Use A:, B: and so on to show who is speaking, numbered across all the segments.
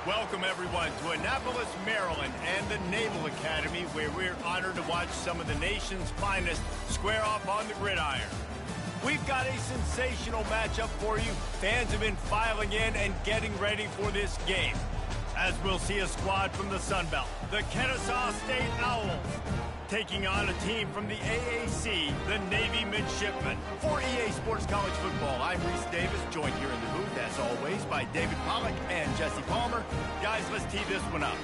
A: Welcome, everyone, to Annapolis, Maryland, and the Naval Academy, where we're honored to watch some of the nation's finest square off on the gridiron. We've got a sensational matchup for you. Fans have been filing in and getting ready for this game, as we'll see a squad from the Sun Belt, the KSU State Owls, taking on a team from the AAC, the Navy Midshipmen. For EA Sports College Football, I'm Reese Davis, joined here in the booth, as always, by David Pollack and Jesse Palmer. Guys, let's tee this one up.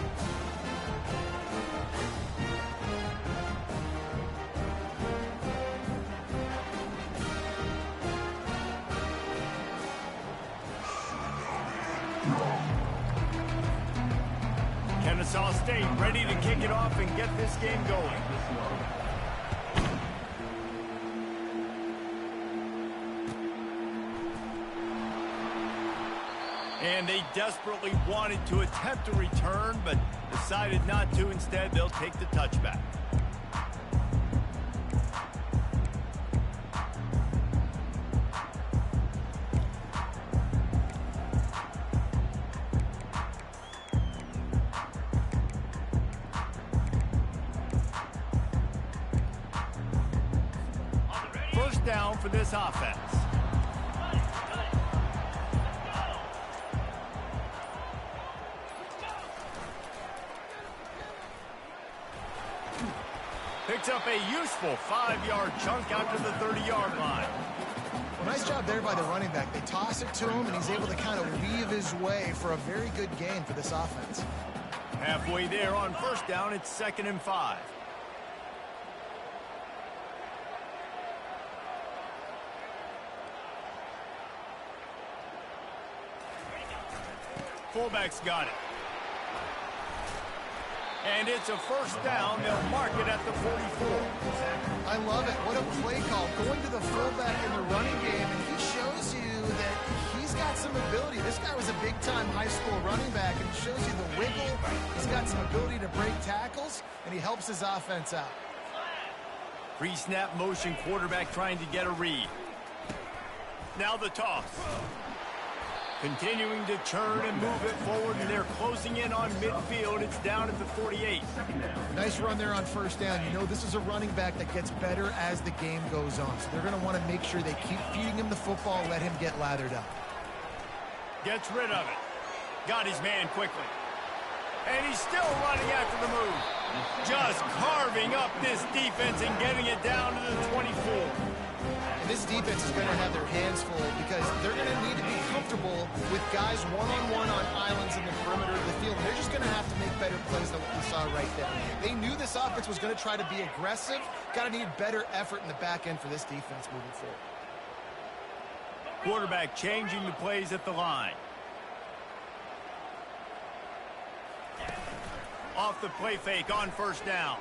A: Kennesaw State ready to kick it off and get this game going. And they desperately wanted to attempt a return, but decided not to. Instead, they'll take the touchback. First down for this offense. Picks up a useful 5-yard chunk out to the 30-yard line.
B: Well, nice job there by the running back. They toss it to him, and he's able to kind of weave his way for a very good gain for this offense.
A: Halfway there on first down, it's 2nd and 5. Fullback's got it. And it's a first down. They'll mark it at the 44.
B: I love it. What a play call. Going to the fullback in the running game, and he shows you that he's got some ability. This guy was a big-time high school running back, and shows you the wiggle. He's got some ability to break tackles, and he helps his offense out.
A: Pre-snap motion, quarterback trying to get a read. Now the toss. Continuing to churn and move it forward, and they're closing in on midfield. It's down at the 48.
B: Nice run there on first down. You know, this is a running back that gets better as the game goes on. So they're going to want to make sure they keep feeding him the football, let him get lathered up.
A: Gets rid of it. Got his man quickly. And he's still running after the move. Just carving up this defense and getting it down to the 24.
B: And this defense is going to have their hands full because they're going to need to be comfortable with guys one-on-one on islands in the perimeter of the field. And they're just going to have to make better plays than what we saw right there. They knew this offense was going to try to be aggressive. Got to need better effort in the back end for this defense moving forward.
A: Quarterback changing the plays at the line. Off the play fake on first down.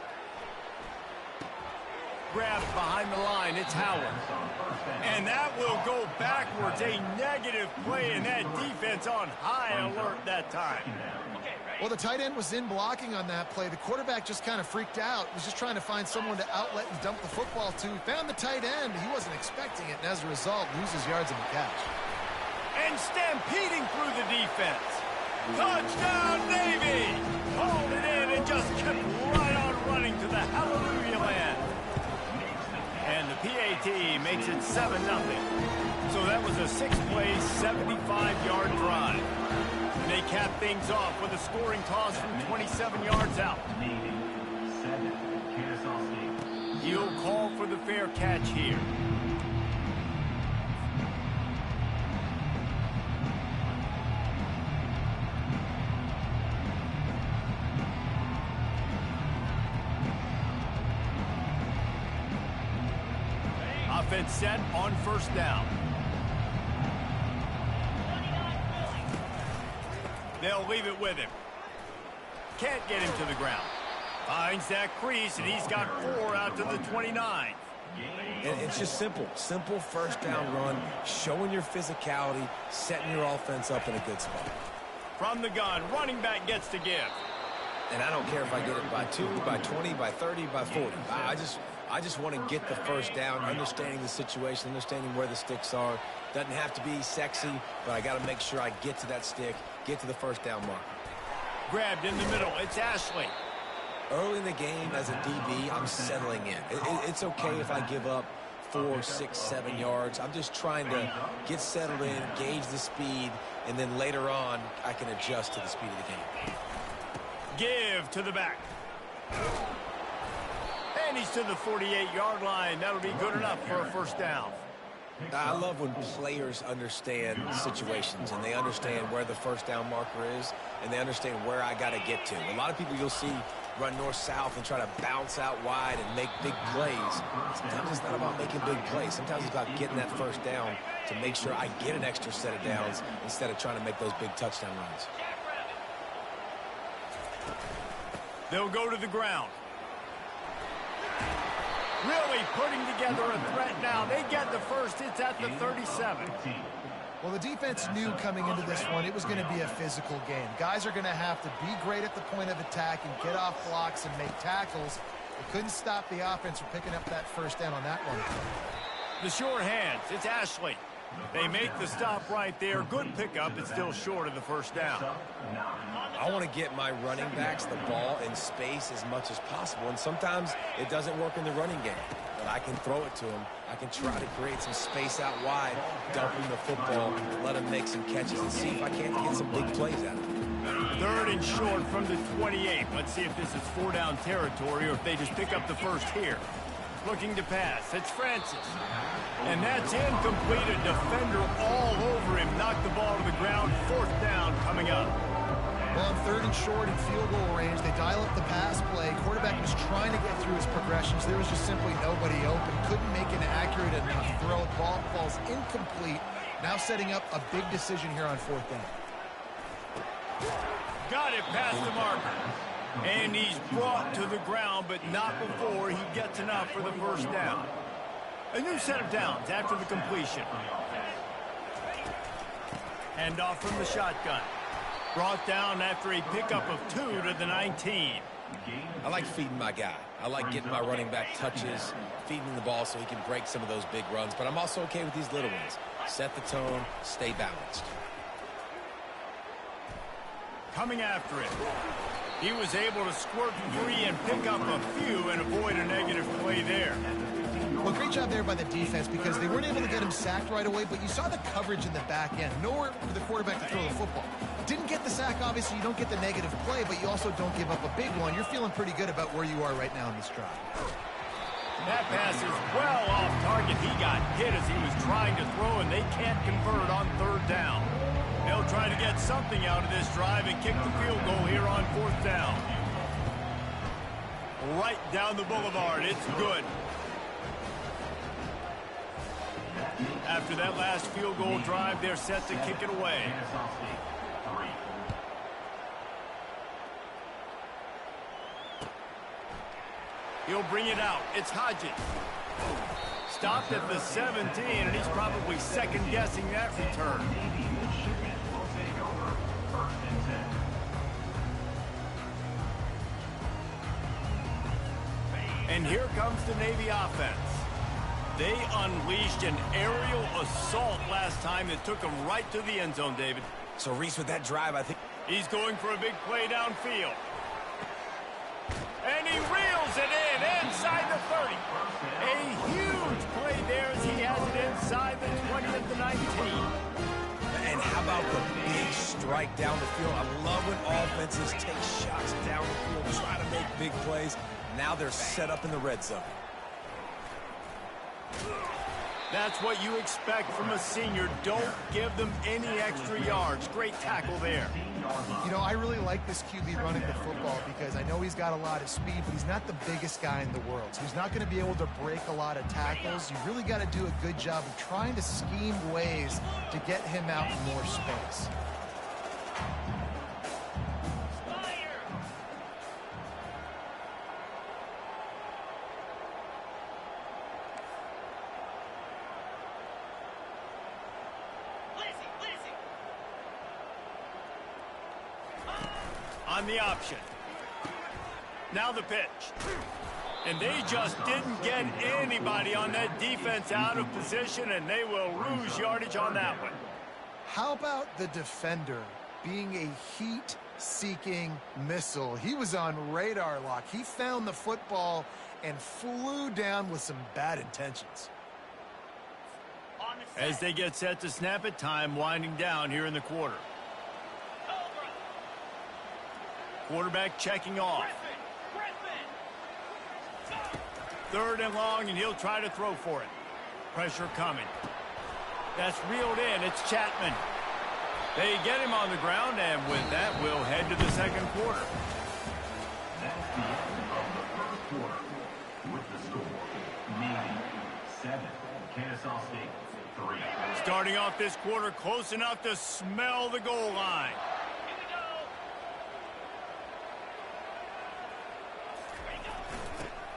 A: Grabbed behind the line, it's Howard. And that will go backwards. A negative play, and that defense on high alert that time.
B: Well, the tight end was in blocking on that play. The quarterback just kind of freaked out. Was just trying to find someone to outlet and dump the football to. Found the tight end. He wasn't expecting it, and as a result, loses yards in the catch.
A: And stampeding through the defense. Touchdown, Navy! Hauled it in and just kept right on running to the hallelujah land. And the PAT makes it 7-0. So that was a 6-play, 75-yard drive. And they cap things off with a scoring toss from 27 yards out. He'll call for the fair catch here. Offense set on first down. They'll leave it with him. Can't get him to the ground. Finds that crease, and he's got 4 out to the 29.
C: And it's just simple. Simple first down run, showing your physicality, setting your offense up in a good spot.
A: From the gun, running back gets to give.
C: And I don't care if I get it by 2, by 20, by 30, by 40. I just want to get the first down, understanding the situation, understanding where the sticks are. Doesn't have to be sexy, but I got to make sure I get to that stick, get to the first down mark.
A: grabbed in the middle. It's Ashley.
C: Early in the game as a DB, I'm settling in. It's okay if I give up 4, 6, 7 yards. I'm just trying to get settled in, gauge the speed, and then later on, I can adjust to the speed of the game.
A: Give to the back. And he's to the 48-yard line. That'll be good enough for a first down.
C: I love when players understand situations and they understand where the first down marker is and they understand where I got to get to. A lot of people you'll see run north-south and try to bounce out wide and make big plays. Sometimes it's not about making big plays. Sometimes it's about getting that first down to make sure I get an extra set of downs instead of trying to make those big touchdown runs.
A: They'll go to the ground. Really putting together a threat now. They get the first. It's at the 37.
B: Well, the defense knew coming into this one it was going to be a physical game. Guys are going to have to be great at the point of attack and get off blocks and make tackles. They couldn't stop the offense from picking up that first down on that one.
A: The short hands. It's Ashley. They make the stop right there. Good pickup. It's still short of the first down.
C: I want to get my running backs the ball in space as much as possible, and sometimes it doesn't work in the running game, but I can throw it to them. I can try to create some space out wide, dump him the football, let him make some catches, and see if I can't get some big plays out of him.
A: Third and short from the 28. Let's see if this is 4-down territory or if they just pick up the first here. Looking to pass. It's Francis. And that's incomplete. A defender all over him. Knocked the ball to the ground. Fourth down coming up.
B: Well, on third and short in field goal range, they dial up the pass play. Quarterback was trying to get through his progressions. There was just simply nobody open. Couldn't make an accurate enough throw. Ball falls incomplete. Now setting up a big decision here on fourth down.
A: Got it past the marker. And he's brought to the ground, but not before he gets enough for the first down. A new set of downs after the completion. Hand off from the shotgun. Brought down after a pickup of 2 to the 19.
C: I like feeding my guy. I like getting my running back touches, feeding him the ball so he can break some of those big runs. But I'm also okay with these little ones. Set the tone, stay balanced.
A: Coming after it. He was able to squirt free and pick up a few and avoid a negative play there.
B: Well, great job there by the defense because they weren't able to get him sacked right away, but you saw the coverage in the back end. Nowhere for the quarterback to throw the football. Didn't get the sack, obviously. You don't get the negative play, but you also don't give up a big one. You're feeling pretty good about where you are right now in this drive.
A: That pass is well off target. He got hit as he was trying to throw, and they can't convert on third down. They'll try to get something out of this drive and kick the field goal here on fourth down. Right down the boulevard. It's good. After that last field goal drive, they're set to kick it away. He'll bring it out. It's Hodges. Stopped at the 17, and he's probably second-guessing that return. And here comes the Navy offense. They unleashed an aerial assault last time that took them right to the end zone, David.
C: So, Reese, with that drive, I think
A: he's going for a big play downfield. And he reels it in inside the 30. A huge play there as he has it inside the 20 at the 19.
C: And how about the big strike down the field? I love when offenses take shots down the field, try to make big plays. Now they're set up in the red zone.
A: That's what you expect from a senior. Don't give them any extra yards. Great tackle there.
B: You know, I really like this QB running the football because I know he's got a lot of speed, but he's not the biggest guy in the world. So he's not going to be able to break a lot of tackles. You really got to do a good job of trying to scheme ways to get him out in more space.
A: On the option. Now the pitch. And they just didn't get anybody on that defense out of position, and they will lose yardage on that one.
B: How about the defender being a heat seeking missile. He was on radar lock. He found the football and flew down with some bad intentions.
A: As they get set to snap it, time winding down here in the quarter. Quarterback checking off. Third and long, and he'll try to throw for it. Pressure coming. That's reeled in. It's Chapman. They get him on the ground, and with that, we'll head to the second quarter.
D: That's the end of the first quarter. With the score, Navy 7, Kennesaw State 3.
A: Starting off this quarter close enough to smell the goal line.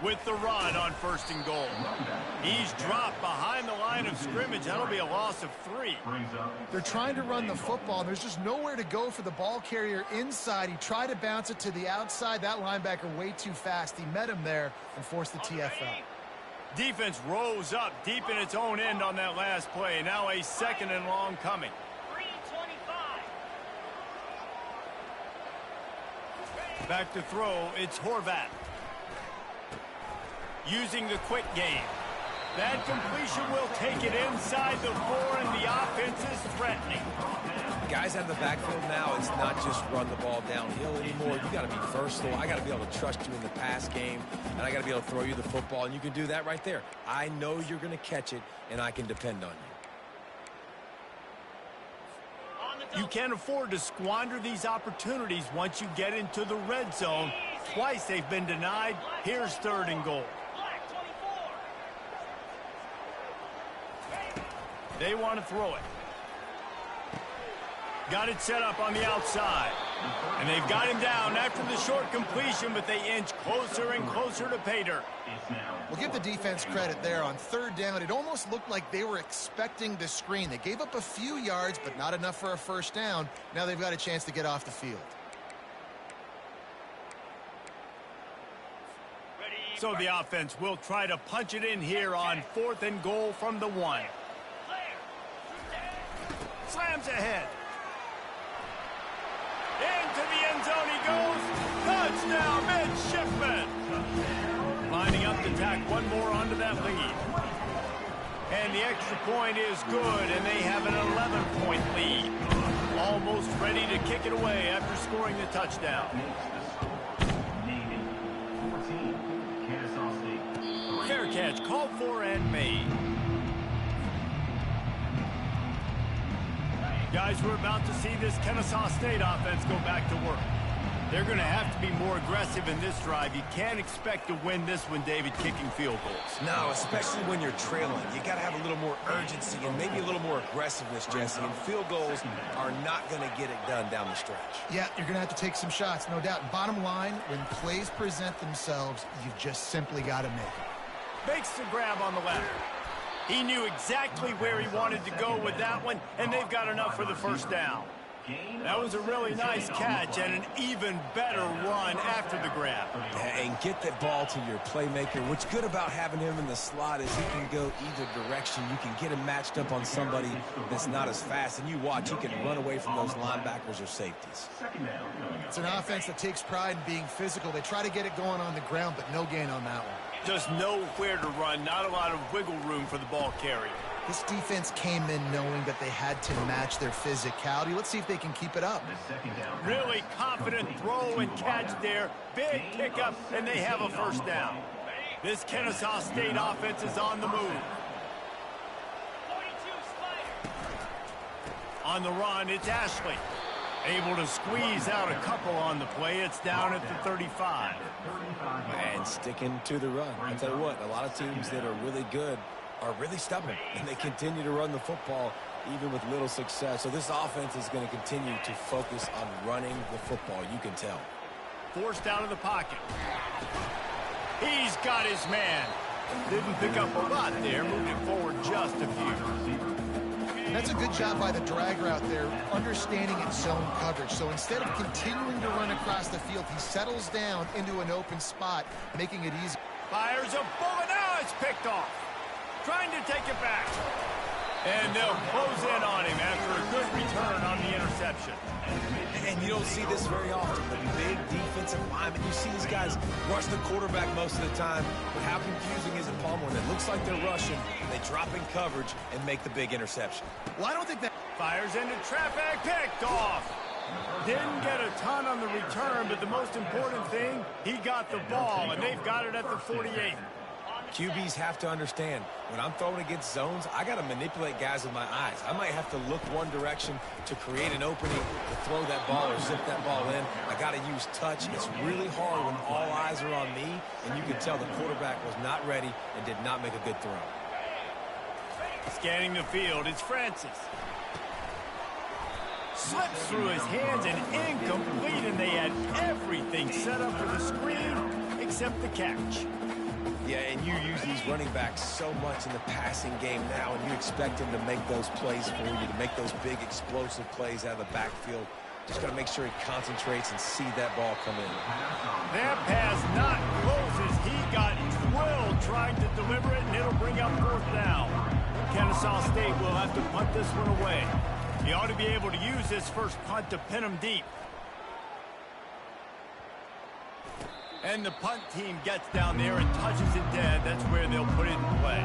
A: With the run on first and goal. He's dropped behind the line of scrimmage. That'll be a loss of 3.
B: They're trying to run the football, and there's just nowhere to go for the ball carrier inside. He tried to bounce it to the outside. That linebacker way too fast. He met him there and forced the TFL.
A: Defense rose up deep in its own end on that last play. Now a second and long coming. 3:25. Back to throw. It's Horvat. Using the quick game. That completion will take it inside the 4, and the offense is threatening.
C: Guys out of the backfield now, it's not just run the ball downhill anymore. You got to be versatile. I got to be able to trust you in the pass game, and I got to be able to throw you the football, and you can do that right there. I know you're going to catch it, and I can depend on you.
A: You can't afford to squander these opportunities once you get into the red zone. Twice they've been denied. Here's third and goal. They want to throw it. Got it set up on the outside. And they've got him down after the short completion, but they inch closer and closer to pay dirt.
B: We'll give the defense credit there on third down. It almost looked like they were expecting the screen. They gave up a few yards, but not enough for a first down. Now they've got a chance to get off the field.
A: So the offense will try to punch it in here on fourth and goal from the 1. Slams ahead. Into the end zone he goes. Touchdown, midshipman. Lining up to tack one more onto that lead. And the extra point is good, and they have an 11-point lead. Almost ready to kick it away after scoring the touchdown.
D: Navy 14, Kennesaw State 3.
A: Fair catch, called for and made. Guys, we're about to see this Kennesaw State offense go back to work. They're going to have to be more aggressive in this drive. You can't expect to win this one, David, kicking field goals.
C: No, especially when you're trailing. You got to have a little more urgency and maybe a little more aggressiveness, Jesse. And field goals are not going to get it done down the stretch.
B: Yeah, you're going to have to take some shots, no doubt. Bottom line, when plays present themselves, you've just simply got to make it.
A: Makes the grab on the left. He knew exactly where he wanted to go with that one, and they've got enough for the first down. That was a really nice catch and an even better run after the grab.
C: And get that ball to your playmaker. What's good about having him in the slot is he can go either direction. You can get him matched up on somebody that's not as fast, and you watch, he can run away from those linebackers or safeties.
B: It's an offense that takes pride in being physical. They try to get it going on the ground, but no gain on that one.
A: Just nowhere to run, not a lot of wiggle room for the ball carrier.
B: This defense came in knowing that they had to match their physicality. Let's see if they can keep it up.
A: Really confident throw and catch there. Big pickup, and they have a first down. This Kennesaw State offense is on the move. On the run, it's Ashley. Able to squeeze out a couple on the play. It's down at the 35.
C: And sticking to the run. I tell you what, a lot of teams that are really good are really stubborn, and they continue to run the football even with little success. So this offense is going to continue to focus on running the football, you can tell.
A: Forced out of the pocket. He's got his man. Didn't pick up a lot there, moved it forward just a few.
B: That's a good job by the drag route there, understanding its zone coverage. So instead of continuing to run across the field, he settles down into an open spot, making it easy.
A: Fires a bullet. Now it's picked off. Trying to take it back. And they'll close in on him after a good return on the interception. interception.
C: And you don't see this very often. The big defensive linemen, you see these guys rush the quarterback most of the time, but how confusing is it, Palmer, when it looks like they're rushing, they drop in coverage and make the big interception?
B: Well, I don't think that...
A: Fires into traffic, picked off. Didn't get a ton on the return, but the most important thing, he got the ball, and they've got it at the 48.
C: QBs have to understand, when I'm throwing against zones, I got to manipulate guys with my eyes. I might have to look one direction to create an opening to throw that ball or zip that ball in. I got to use touch. It's really hard when all eyes are on me, and you can tell the quarterback was not ready and did not make a good throw.
A: Scanning the field, it's Francis. Slips through his hands and incomplete, and they had everything set up for the screen except the catch.
C: Yeah, and you use these running backs so much in the passing game now, and you expect them to make those plays for you, to make those big explosive plays out of the backfield. Just got to make sure he concentrates and see that ball come in.
A: That pass not close as he got drilled trying to deliver it, and it'll bring up 4th down. Kennesaw State will have to punt this one away. He ought to be able to use this first punt to pin him deep. And the punt team gets down there and touches it dead. That's where they'll put it in play.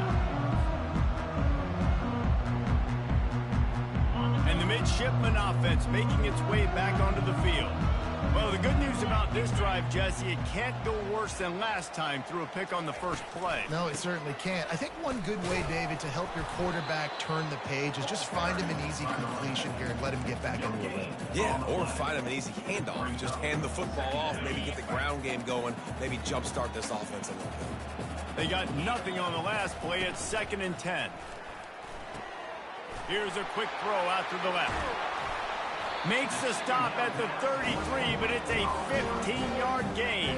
A: And the midshipman offense making its way back onto the field. Well, the good news about this drive, Jesse, it can't go worse than last time through a pick on the first play.
B: No, it certainly can't. I think one good way, David, to help your quarterback turn the page is just find him an easy completion here and let him get back into a rhythm.
C: Yeah, or find him an easy handoff. Just hand the football off, maybe get the ground game going, maybe jumpstart this offense a little bit.
A: They got nothing on the last play. It's 2nd and 10. Here's a quick throw out to the left. Makes the stop at the 33, but it's a 15-yard gain.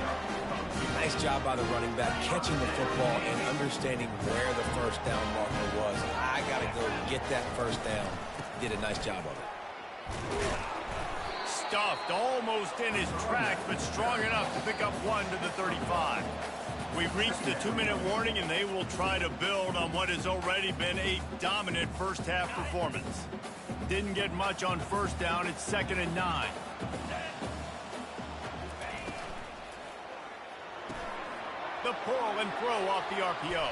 C: Nice job by the running back, catching the football and understanding where the first down marker was. I got to go get that first down. Did a nice job of it.
A: Stuffed almost in his track, but strong enough to pick up 1 to the 35. We've reached the 2-minute warning, and they will try to build on what has already been a dominant first-half performance. Didn't get much on first down. It's 2nd and 9. The pull and throw off the RPO.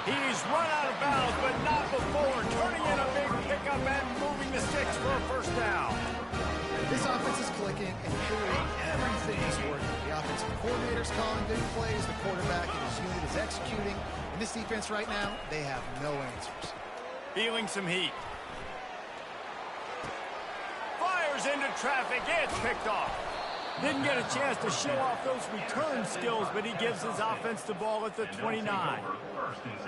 A: He's run out of bounds, but not before turning in a big pickup and moving the sticks for a first down.
B: This offense is clicking, and clearly everything is working. The offensive coordinator's calling big plays. The quarterback and his unit is executing. In this defense right now, they have no answers.
A: Feeling some heat. Fires into traffic. It's picked off. Didn't get a chance to show off those return skills, but he gives his offense the ball at the 29.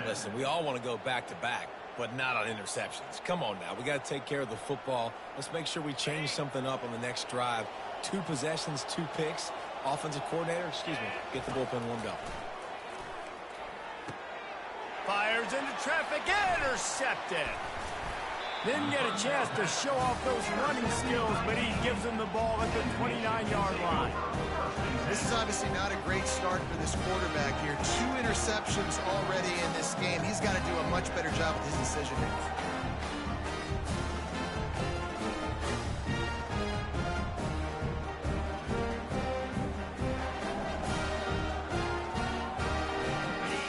C: Listen, we all want to go back-to-back, but not on interceptions. Come on now. We got to take care of the football. Let's make sure we change something up on the next drive. 2 possessions, 2 picks. Offensive coordinator, get the bullpen warmed up.
A: Fires into traffic. Intercepted. Didn't get a chance to show off those running skills, but he gives him the ball at the 29-yard line.
B: This is obviously not a great start for this quarterback here. 2 interceptions already in this game. He's got to do a much better job with his decision-making.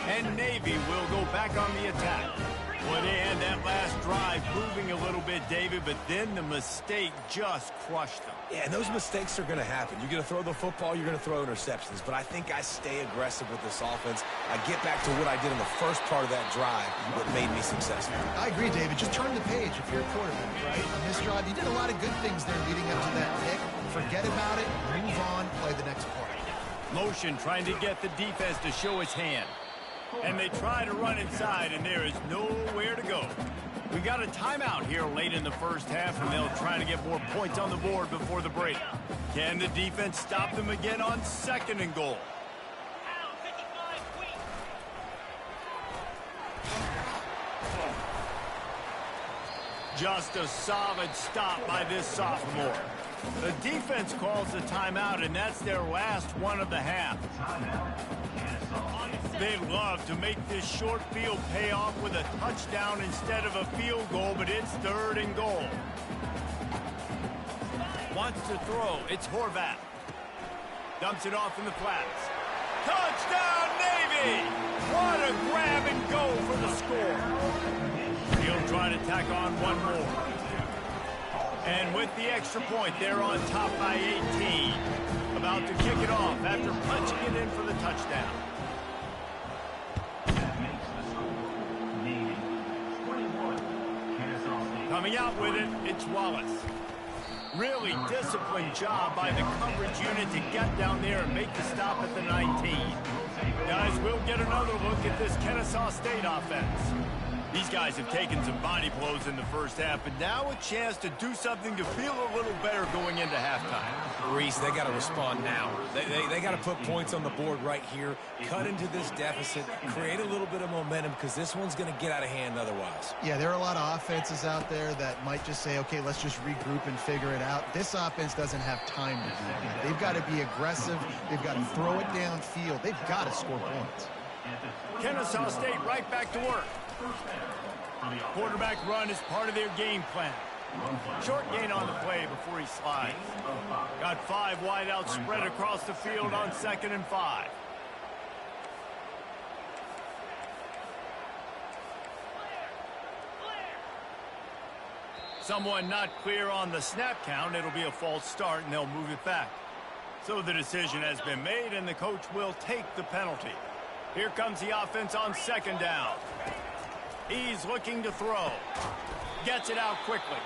A: And Navy will go back on the attack. Well, they had that last drive moving a little bit, David, but then the mistake just crushed them.
C: Yeah, and those mistakes are going to happen. You're going to throw the football, you're going to throw interceptions. But I think I stay aggressive with this offense. I get back to what I did in the first part of that drive that made me successful.
B: I agree, David. Just turn the page if you're a quarterback, right? On this drive, you did a lot of good things there leading up to that pick. Forget about it, move on, play the next play.
A: Motion trying to get the defense to show his hand. And they try to run inside, and there is nowhere to go. We got a timeout here late in the first half, and they'll try to get more points on the board before the break. Can the defense stop them again on 2nd and goal? Just a solid stop by this sophomore. The defense calls the timeout, and that's their last one of the half. They'd love to make this short field pay off with a touchdown instead of a field goal, but it's 3rd and goal. wants to throw. It's Horvath. Dumps it off in the flats. Touchdown, Navy! What a grab and go for the score. He'll try to tack on one more. And with the extra point, they're on top by 18. About to kick it off after punching it in for the touchdown.
D: That makes the score Navy 21, Kennesaw State.
A: Coming out with it, it's Wallace. Really disciplined job by the coverage unit to get down there and make the stop at the 19. Guys, we'll get another look at this Kennesaw State offense. These guys have taken some body blows in the first half, but now a chance to do something to feel a little better going into halftime.
C: Reese, they got to respond now. They got to put points on the board right here, cut into this deficit, create a little bit of momentum, because this one's going to get out of hand otherwise.
B: Yeah, there are a lot of offenses out there that might just say, okay, let's just regroup and figure it out. This offense doesn't have time to do that. They've got to be aggressive. They've got to throw it downfield. They've got to score points.
A: Kennesaw State right back to work. Quarterback run is part of their game plan. Short gain on the play before he slides. Got 5 wideouts spread across the field on 2nd and 5. Someone not clear on the snap count. It'll be a false start, and they'll move it back. So the decision has been made, and the coach will take the penalty. Here comes the offense on 2nd down. He's looking to throw. Gets it out quickly.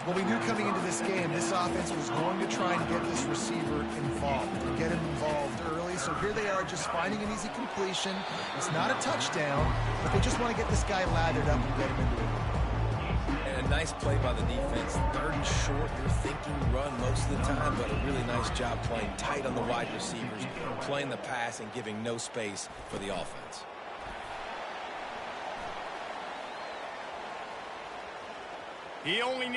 B: Well, we knew coming into this game, this offense was going to try and get this receiver involved, and get him involved early. So here they are just finding an easy completion. It's not a touchdown, but they just want to get this guy lathered up and get him into it.
C: And a nice play by the defense. 3rd and short, you're thinking run most of the time, but a really nice job playing tight on the wide receivers, playing the pass and giving no space for the offense.
A: He only needs